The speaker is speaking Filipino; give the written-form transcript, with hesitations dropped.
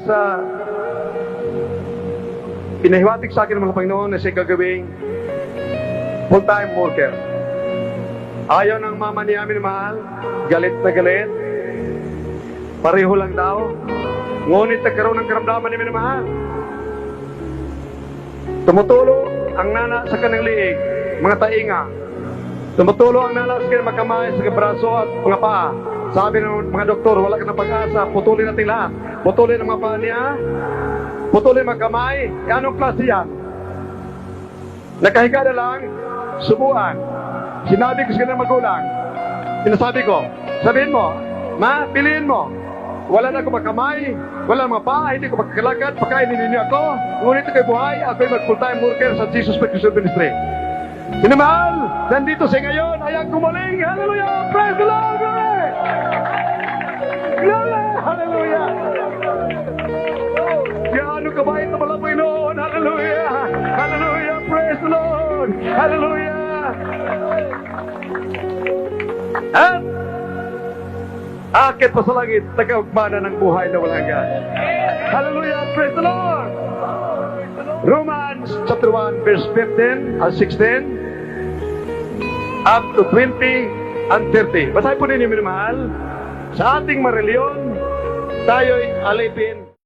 Sa pinahiwatig sa akin ng mga Panginoon na siya gagawing full-time worker. Ayaw ng mama ni Amin mahal, galit na galit. Pareho lang daw. Ngunit nagkaroon ng karamdaman ni minamahal. Tumutulo ang nana sa kanang liig, mga tainga. Tumutulo ang nana sa kanang magkamay, sa braso at mga paa. Sabi ng mga doktor, wala ka ng pag-asa, putulin natin lahat. Putulin ang mga paa niya, putulin mga kamay. Anong klase yan? Nakahiga na lang, subuan. Sinabi ko sa kanyang magulang, sinasabi ko, sabihin mo, ma, piliin mo. Wala na ako magkamay, wala na mga paa, hindi ko magkakalakad, pagkainin ninyo ako. Ngunit ako'y buhay, ako'y mag-full-time worker sa Jesus Christ Ministry. Sinamahal, nandito siya ngayon, ayang gumaling. Hallelujah! Praise the Lord! Glory! Glory! Hallelujah! Gaano kabait na pala Panginoon! Hallelujah! Hallelujah! Praise the Lord! Hallelujah! At akit pa sa langit, tagaugmana ng buhay na walang hanggan. Hallelujah! Praise the Lord! Romans chapter 1 verse 15 and 16 up to 20 and 30. Basahin po ninyo minamahal. Sa ating mareliyon, tayo'y alipin